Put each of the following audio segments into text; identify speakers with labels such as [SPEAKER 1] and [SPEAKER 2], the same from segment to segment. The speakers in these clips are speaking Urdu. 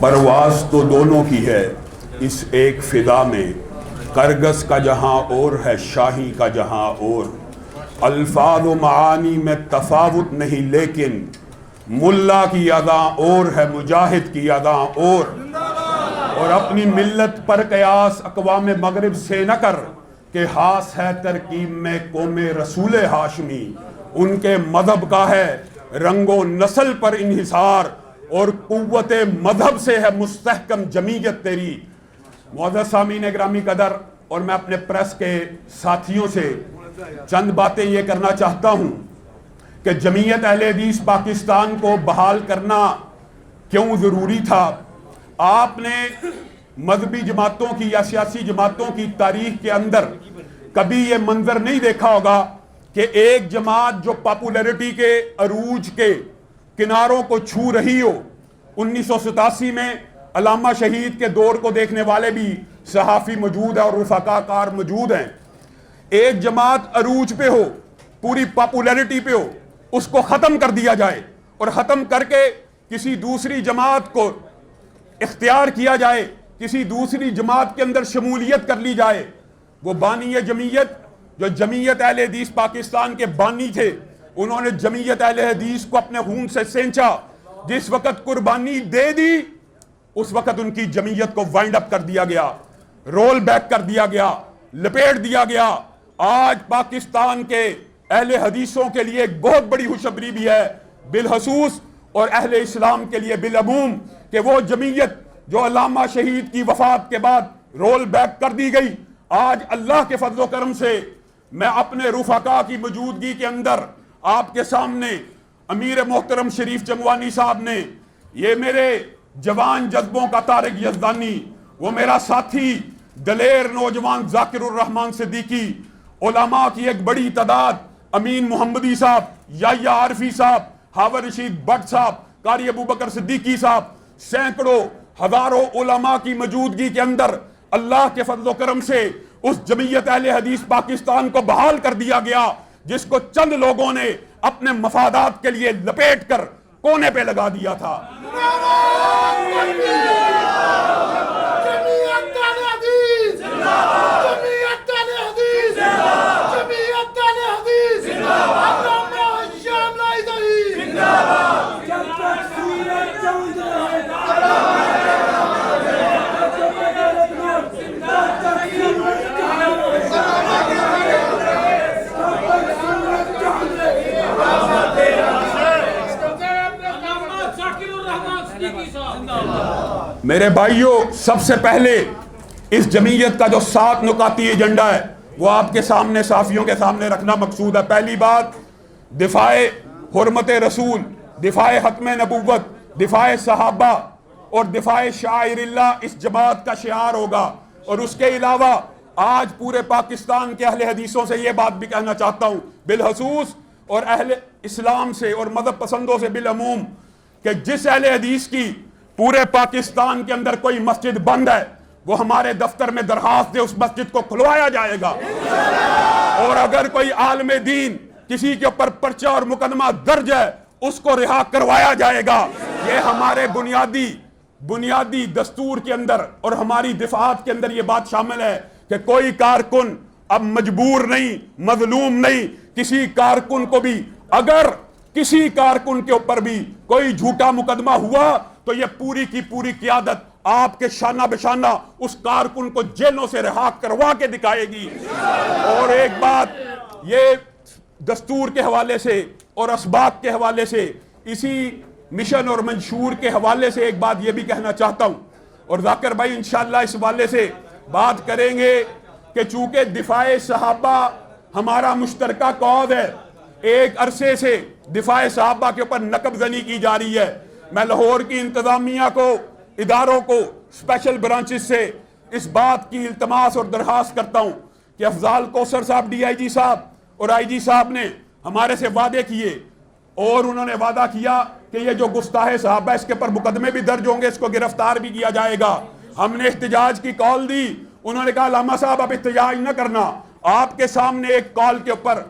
[SPEAKER 1] پرواز تو دونوں کی ہے اس ایک فضا میں، کرگس کا جہاں اور ہے شاہی کا جہاں اور، الفاظ و معانی میں تفاوت نہیں لیکن ملا کی ادا اور ہے مجاہد کی ادا اور اپنی ملت پر قیاس اقوام مغرب سے نہ کر کہ خاص ہے ترکیب میں قوم رسول ہاشمی، ان کے مذہب کا ہے رنگ و نسل پر انحصار اور قوت مذہب سے ہے مستحکم جمعیت تیری۔ معزز سامعین گرامی قدر، اور میں اپنے پریس کے ساتھیوں سے چند باتیں یہ کرنا چاہتا ہوں کہ جمعیت اہل حدیث پاکستان کو بحال کرنا کیوں ضروری تھا۔ آپ نے مذہبی جماعتوں کی یا سیاسی جماعتوں کی تاریخ کے اندر کبھی یہ منظر نہیں دیکھا ہوگا کہ ایک جماعت جو پاپولیرٹی کے عروج کے کناروں کو چھو رہی ہو۔ 1987 میں علامہ شہید کے دور کو دیکھنے والے بھی صحافی موجود ہیں اور رفقا کار موجود ہیں۔ ایک جماعت عروج پہ ہو، پوری پاپولیرٹی پہ ہو، اس کو ختم کر دیا جائے اور ختم کر کے کسی دوسری جماعت کو اختیار کیا جائے، کسی دوسری جماعت کے اندر شمولیت کر لی جائے۔ وہ بانی جمعیت جو جمعیت اہل حدیث پاکستان کے بانی تھے، انہوں نے جمعیت اہل حدیث کو اپنے خون سے سینچا۔ جس وقت قربانی دے دی اس وقت ان کی جمعیت کو وائنڈ اپ کر دیا گیا، رول بیک کر دیا گیا، لپیٹ دیا گیا۔ آج پاکستان کے اہل حدیثوں کے لیے ایک بہت بڑی خوشخبری بھی ہے بالخصوص اور اہل اسلام کے لیے بالعموم، کہ وہ جمعیت جو علامہ شہید کی وفات کے بعد رول بیک کر دی گئی، آج اللہ کے فضل و کرم سے میں اپنے رفقا کی موجودگی کے اندر آپ کے سامنے امیر محترم شریف چنگوانی صاحب نے، یہ میرے جوان جذبوں کا طارق یزدانی، وہ میرا ساتھی دلیر نوجوان ذاکر الرحمان صدیقی، علماء کی ایک بڑی تعداد، امین محمدی صاحب، یحییٰ عارفی صاحب، ہاور رشید بٹ صاحب، قاری ابوبکر صدیقی صاحب، سینکڑوں ہزاروں علماء کی موجودگی کے اندر اللہ کے فضل و کرم سے اس جمعیت اہل حدیث پاکستان کو بحال کر دیا گیا، جس کو چند لوگوں نے اپنے مفادات کے لیے لپیٹ کر کونے پہ لگا دیا تھا۔ میرے بھائیوں، سب سے پہلے اس جمعیت کا جو 7 نکاتی ایجنڈا ہے وہ آپ کے سامنے صحافیوں کے سامنے رکھنا مقصود ہے۔ پہلی بات، دفاع حرمت رسول، دفاع ختم نبوت، دفاع صحابہ اور دفاع شعائر اللہ اس جماعت کا شعار ہوگا۔ اور اس کے علاوہ آج پورے پاکستان کے اہل حدیثوں سے یہ بات بھی کہنا چاہتا ہوں بالخصوص، اور اہل اسلام سے اور مذہب پسندوں سے بالعموم، کہ جس اہل حدیث کی پورے پاکستان کے اندر کوئی مسجد بند ہے، وہ ہمارے دفتر میں درخواست دے، اس مسجد کو کھلوایا جائے گا۔ اور اگر کوئی عالم دین کسی کے اوپر پرچہ اور مقدمہ درج ہے، اس کو رہا کروایا جائے گا۔ یہ ہمارے بنیادی دستور کے اندر اور ہماری دفاعات کے اندر یہ بات شامل ہے کہ کوئی کارکن اب مجبور نہیں، مظلوم نہیں۔ کسی کارکن کو بھی، اگر کسی کارکن کے اوپر بھی کوئی جھوٹا مقدمہ ہوا تو یہ پوری کی پوری قیادت آپ کے شانہ بشانہ اس کارکن کو جیلوں سے رہا کروا کے دکھائے گی۔ اور ایک بات، یہ دستور کے حوالے سے اور اسباق کے حوالے سے، اسی مشن اور منشور کے حوالے سے ایک بات یہ بھی کہنا چاہتا ہوں، اور ذاکر بھائی انشاءاللہ اس حوالے سے بات کریں گے کہ چونکہ دفاع صحابہ ہمارا مشترکہ قول ہے، ایک عرصے سے دفاع صحابہ کے اوپر نقب زنی کی جا رہی ہے۔ میں لاہور کی انتظامیہ کو، اداروں کو، اسپیشل برانچز سے اس بات کی التماس اور درخواست کرتا ہوں کہ افضال کوثر صاحب ڈی آئی جی صاحب اور آئی جی صاحب نے ہمارے سے وعدے کیے، اور انہوں نے وعدہ کیا کہ یہ جو گستاخ صحابہ اس کے پر مقدمے بھی درج ہوں گے، اس کو گرفتار بھی کیا جائے گا۔ ہم نے احتجاج کی کال دی، انہوں نے کہا علامہ صاحب اب احتجاج نہ کرنا۔ آپ کے سامنے ایک کال کے اوپر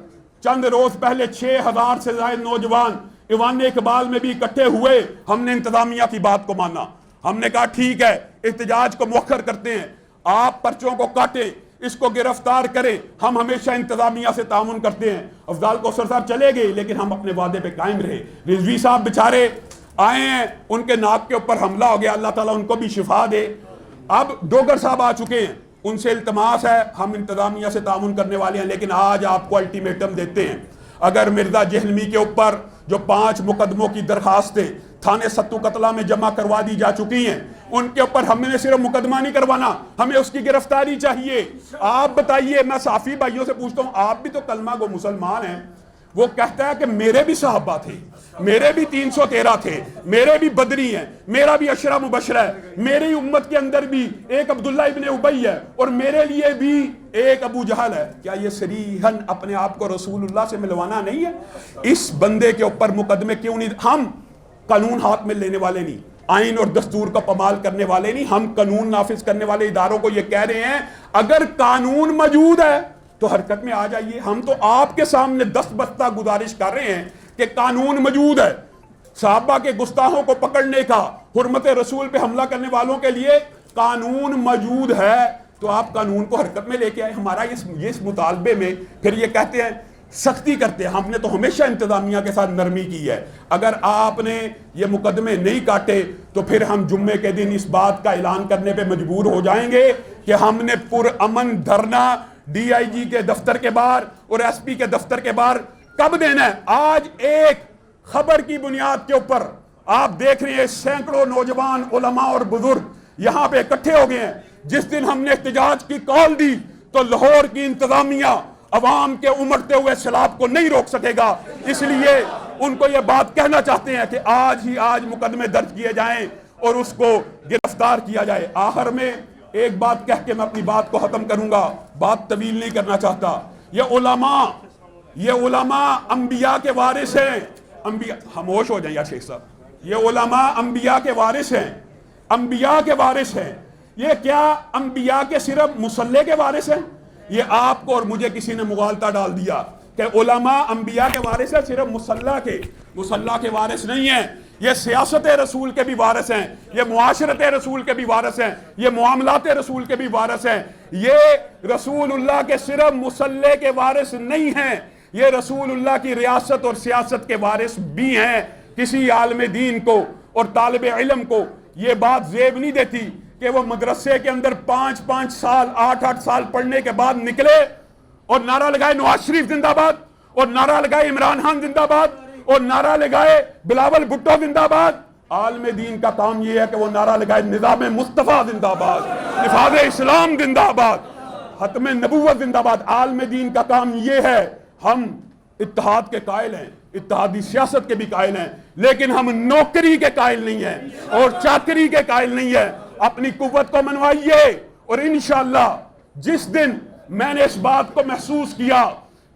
[SPEAKER 1] چند روز پہلے 6000 سے زائد نوجوان ایوان اقبال میں بھی اکٹھے ہوئے، ہم نے انتظامیہ کی بات کو مانا۔ ہم نے کہا ٹھیک ہے احتجاج کو مؤخر کرتے ہیں، آپ پرچوں کو کاٹیں، اس کو گرفتار کریں، ہم ہمیشہ انتظامیہ سے تعاون کرتے ہیں۔ افضال کوثر صاحب چلے گئے لیکن ہم اپنے وعدے پہ قائم رہے۔ رضوی صاحب بیچارے آئے ہیں، ان کے ناک کے اوپر حملہ ہو گیا، اللہ تعالیٰ ان کو بھی شفا دے۔ اب ڈوگر صاحب آ چکے ہیں، ان سے التماس ہے، ہم انتظامیہ سے تعاون کرنے والے ہیں، لیکن آج آپ کو الٹیمیٹم دیتے ہیں، اگر مرزا جہلمی کے اوپر جو 5 مقدموں کی درخواستیں تھانے ستو قتلہ میں جمع کروا دی جا چکی ہیں، ان کے اوپر ہم نے صرف مقدمہ نہیں کروانا، ہمیں اس کی گرفتاری چاہیے۔ آپ بتائیے، میں صحافی بھائیوں سے پوچھتا ہوں، آپ بھی تو کلمہ گو مسلمان ہیں۔ وہ کہتا ہے کہ میرے بھی صحابہ تھے، میرے بھی 313 تھے، میرے بھی بدری ہیں، میرا بھی عشرہ مبشرہ ہے، میری امت کے اندر بھی ایک عبداللہ ابن ابی ہے، اور میرے لیے بھی ایک ابو جہل ہے۔ کیا یہ صریحاً اپنے آپ کو رسول اللہ سے ملوانا نہیں ہے؟ اس بندے کے اوپر مقدمے کیوں نہیں؟ ہم قانون ہاتھ میں لینے والے نہیں، آئین اور دستور کا پامال کرنے والے نہیں، ہم قانون نافذ کرنے والے اداروں کو یہ کہہ رہے ہیں اگر قانون موجود ہے تو حرکت میں آ جائیے۔ ہم تو آپ کے سامنے دست بستہ گزارش کر رہے ہیں کہ قانون موجود ہے، صحابہ کے گستاخوں کو پکڑنے کا، حرمت رسول پہ حملہ کرنے والوں کے لیے قانون موجود ہے، تو آپ قانون کو حرکت میں لے کے آئے۔ ہمارا اس مطالبے میں پھر یہ کہتے ہیں سختی کرتے ہیں، ہم نے تو ہمیشہ انتظامیہ کے ساتھ نرمی کی ہے، اگر آپ نے یہ مقدمے نہیں کاٹے تو پھر ہم جمعے کے دن اس بات کا اعلان کرنے پہ مجبور ہو جائیں گے کہ ہم نے پرامن دھرنا ڈی آئی جی کے دفتر کے باہر اور ایس پی کے دفتر کے باہر کب دینا ہے۔ آج ایک خبر کی بنیاد کے اوپر آپ دیکھ رہے ہیں سینکڑوں نوجوان علماء اور بزرگ یہاں پہ اکٹھے ہو گئے ہیں۔ جس دن ہم نے احتجاج کی کال دی تو لاہور کی انتظامیہ عوام کے امڑتے ہوئے سیلاب کو نہیں روک سکے گا، اس لیے ان کو یہ بات کہنا چاہتے ہیں کہ آج ہی آج مقدمے درج کیے جائیں اور اس کو گرفتار کیا جائے۔ آخر میں ایک بات کہہ کے میں اپنی بات کو ختم کروں گا، بات طویل نہیں کرنا چاہتا۔ یہ علماء انبیاء کے وارث ہیں، انبیاء خاموش ہو جائیں یار شیخ صاحب، یہ علماء انبیاء کے وارث ہیں، انبیاء کے وارث ہیں۔ یہ کیا انبیاء کے صرف مصلح کے وارث ہیں؟ یہ آپ کو اور مجھے کسی نے مغالطہ ڈال دیا کہ علماء انبیاء کے وارث ہیں، صرف مصلح کے وارث نہیں ہیں، یہ سیاست رسول کے بھی وارث ہیں، یہ معاشرت رسول کے بھی وارث ہیں، یہ معاملات رسول کے بھی وارث ہیں۔ یہ رسول اللہ کے صرف مصلح کے وارث نہیں ہیں، یہ رسول اللہ کی ریاست اور سیاست کے وارث بھی ہیں۔ کسی عالم دین کو اور طالب علم کو یہ بات زیب نہیں دیتی کہ وہ مدرسے کے اندر 5 سال 8 سال پڑھنے کے بعد نکلے اور نعرہ لگائے نواز شریف زندہ باد، اور نعرہ لگائے عمران خان زندہ باد، اور نعرہ لگائے بلاول بھٹو زندہ باد۔ عالم دین کا کام یہ ہے کہ وہ نعرہ لگائے نظام مصطفیٰ زندہ باد، نفاذ اسلام زندہ باد، ختم نبوت زندہ باد۔ عالم دین کا کام یہ ہے۔ ہم اتحاد کے قائل ہیں، اتحادی سیاست کے بھی قائل ہیں، لیکن ہم نوکری کے قائل نہیں ہیں اور چاکری کے قائل نہیں ہیں۔ اپنی قوت کو منوائیے، اور انشاءاللہ جس دن میں نے اس بات کو محسوس کیا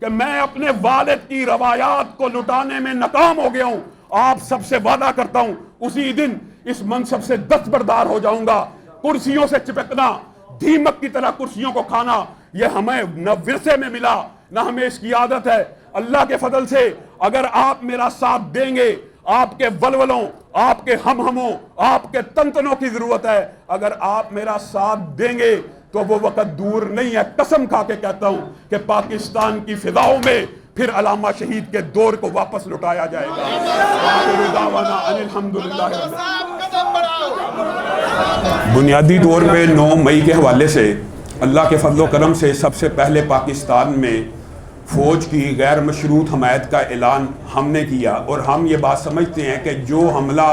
[SPEAKER 1] کہ میں اپنے والد کی روایات کو لٹانے میں ناکام ہو گیا ہوں، آپ سب سے وعدہ کرتا ہوں اسی دن اس منصب سے دستبردار ہو جاؤں گا۔ کرسیوں سے چپکنا، دیمک کی طرح کرسیوں کو کھانا، یہ ہمیں نہ ورثے میں ملا نہ ہمیں اس کی عادت ہے۔ اللہ کے فضل سے اگر آپ میرا ساتھ دیں گے، آپ کے ولولوں، آپ کے ہموں، آپ کے تنتنوں کی ضرورت ہے، اگر آپ میرا ساتھ دیں گے تو وہ وقت دور نہیں ہے۔ قسم کھا کے کہتا ہوں کہ پاکستان کی فضاؤں میں پھر علامہ شہید کے دور کو واپس لٹایا جائے گا۔ بنیادی طور پہ 9 مئی کے حوالے سے اللہ کے فضل و کرم سے سب سے پہلے پاکستان میں فوج کی غیر مشروط حمایت کا اعلان ہم نے کیا، اور ہم یہ بات سمجھتے ہیں کہ جو حملہ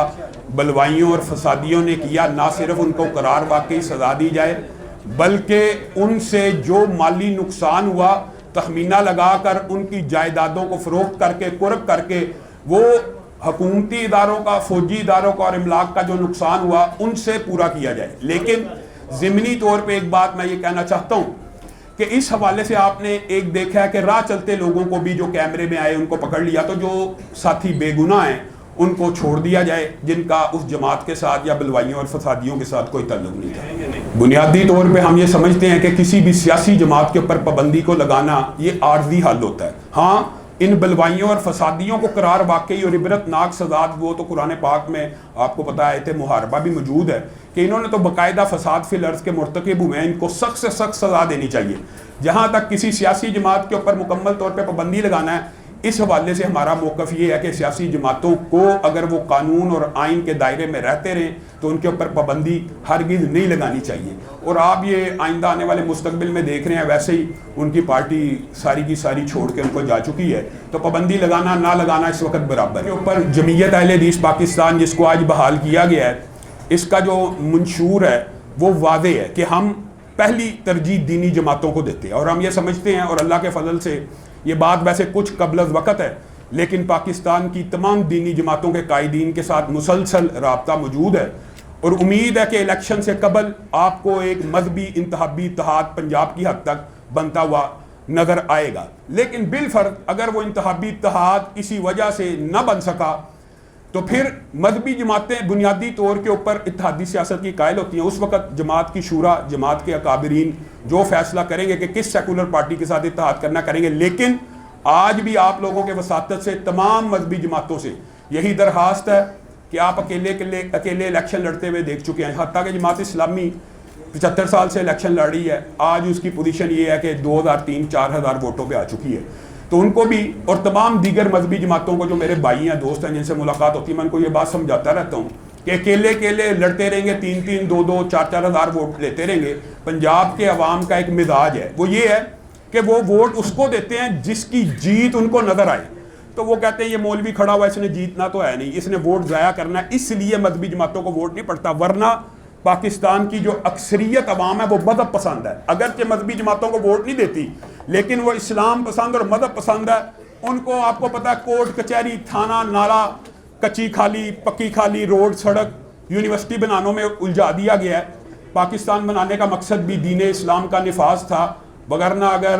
[SPEAKER 1] بلوائیوں اور فسادیوں نے کیا، نہ صرف ان کو قرار واقعی سزا دی جائے، بلکہ ان سے جو مالی نقصان ہوا تخمینہ لگا کر ان کی جائیدادوں کو فروخت کر کے قرب کر کے وہ حکومتی اداروں کا، فوجی اداروں کا اور املاک کا جو نقصان ہوا ان سے پورا کیا جائے۔ لیکن ضمنی طور پہ ایک بات میں یہ کہنا چاہتا ہوں کہ اس حوالے سے آپ نے ایک دیکھا ہے کہ راہ چلتے لوگوں کو بھی جو کیمرے میں آئے ان کو پکڑ لیا، تو جو ساتھی بے گناہ ہیں ان کو چھوڑ دیا جائے جن کا اس جماعت کے ساتھ یا بلوائیوں اور فسادیوں کے ساتھ کوئی تعلق نہیں تھا۔ بنیادی طور پہ ہم یہ سمجھتے ہیں کہ کسی بھی سیاسی جماعت کے اوپر پابندی کو لگانا یہ عارضی حل ہوتا ہے۔ ہاں ان بلوائیوں اور فسادیوں کو قرار واقعی اور عبرتناک سزا، وہ تو قرآن پاک میں آپ کو پتہ ہے آیت محاربہ بھی موجود ہے کہ انہوں نے تو باقاعدہ فساد فی الارض کے مرتکب ہوئے ہیں، ان کو سخت سے سخت سزا دینی چاہیے۔ جہاں تک کسی سیاسی جماعت کے اوپر مکمل طور پہ پابندی لگانا ہے، اس حوالے سے ہمارا موقف یہ ہے کہ سیاسی جماعتوں کو اگر وہ قانون اور آئین کے دائرے میں رہتے رہیں تو ان کے اوپر پابندی ہرگز نہیں لگانی چاہیے۔ اور آپ یہ آئندہ آنے والے مستقبل میں دیکھ رہے ہیں، ویسے ہی ان کی پارٹی ساری کی ساری چھوڑ کے ان کو جا چکی ہے، تو پابندی لگانا نہ لگانا اس وقت برابر ہے۔ کے اوپر جمعیت اہل حدیث پاکستان جس کو آج بحال کیا گیا ہے، اس کا جو منشور ہے وہ واضح ہے کہ ہم پہلی ترجیح دینی جماعتوں کو دیتے ہیں، اور ہم یہ سمجھتے ہیں، اور اللہ کے فضل سے یہ بات ویسے کچھ قبل از وقت ہے، لیکن پاکستان کی تمام دینی جماعتوں کے قائدین کے ساتھ مسلسل رابطہ موجود ہے، اور امید ہے کہ الیکشن سے قبل آپ کو ایک مذہبی انتخابی اتحاد پنجاب کی حد تک بنتا ہوا نظر آئے گا۔ لیکن بالفرض اگر وہ انتخابی اتحاد کسی وجہ سے نہ بن سکا تو پھر مذہبی جماعتیں بنیادی طور کے اوپر اتحادی سیاست کی قائل ہوتی ہیں۔ اس وقت جماعت کی شورا، جماعت کے اکابرین جو فیصلہ کریں گے کہ کس سیکولر پارٹی کے ساتھ اتحاد کرنا کریں گے، لیکن آج بھی آپ لوگوں کے وساطت سے تمام مذہبی جماعتوں سے یہی درخواست ہے کہ آپ اکیلے الیکشن لڑتے ہوئے دیکھ چکے ہیں، حتیٰ کہ جماعت اسلامی 75 سال سے الیکشن لڑ رہی ہے، آج اس کی پوزیشن یہ ہے کہ 2000-3000-4000 ووٹوں پہ آ چکی ہے۔ تو ان کو بھی اور تمام دیگر مذہبی جماعتوں کو جو میرے بھائی ہیں، دوست ہیں، جن سے ملاقات ہوتی ہے، میں ان کو یہ بات سمجھاتا رہتا ہوں کہ اکیلے لڑتے رہیں گے، 3-3، 2-2، 4-4 ہزار ووٹ لیتے رہیں گے۔ پنجاب کے عوام کا ایک مزاج ہے، وہ یہ ہے کہ وہ ووٹ اس کو دیتے ہیں جس کی جیت ان کو نظر آئے۔ تو وہ کہتے ہیں یہ مولوی کھڑا ہوا، اس نے جیتنا تو ہے نہیں، اس نے ووٹ ضائع کرنا ہے، اس لیے مذہبی جماعتوں کو ووٹ نہیں پڑتا۔ ورنہ پاکستان کی جو اکثریت عوام ہے وہ مذہب پسند ہے، اگرچہ مذہبی جماعتوں کو ووٹ نہیں دیتی لیکن وہ اسلام پسند اور مذہب پسند ہے۔ ان کو آپ کو پتہ ہے کورٹ کچہری، تھانہ، نالا، کچی کھالی، پکی کھالی، روڈ، سڑک، یونیورسٹی بنانوں میں الجھا دیا گیا ہے۔ پاکستان بنانے کا مقصد بھی دین اسلام کا نفاذ تھا، وگرنہ اگر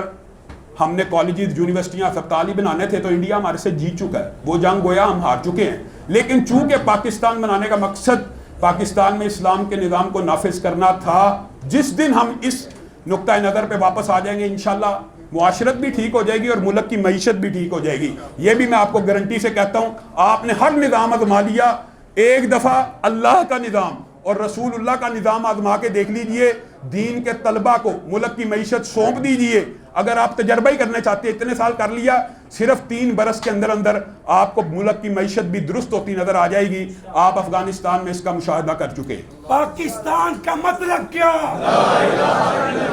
[SPEAKER 1] ہم نے کالجز، یونیورسٹیاں، ہسپتال ہی بنانے تھے تو انڈیا ہمارے سے جیت چکا ہے، وہ جنگ گویا ہم ہار چکے ہیں۔ لیکن چونکہ پاکستان بنانے کا مقصد پاکستان میں اسلام کے نظام کو نافذ کرنا تھا، جس دن ہم اس نقطۂ نظر پہ واپس آ جائیں گے انشاءاللہ معاشرت بھی ٹھیک ہو جائے گی اور ملک کی معیشت بھی ٹھیک ہو جائے گی۔ یہ بھی میں آپ کو گارنٹی سے کہتا ہوں، آپ نے ہر نظام آزما لیا، ایک دفعہ اللہ کا نظام اور رسول اللہ کا نظام آزما کے دیکھ لیجئے، دین کے طلبہ کو ملک کی معیشت سونپ دیجئے۔ اگر آپ تجربہ ہی کرنا چاہتے ہیں، اتنے سال کر لیا، صرف 3 برس کے اندر اندر آپ کو ملک کی معیشت بھی درست ہوتی نظر آ جائے گی۔ آپ افغانستان میں اس کا مشاہدہ کر چکے۔
[SPEAKER 2] پاکستان کا مطلب کیا؟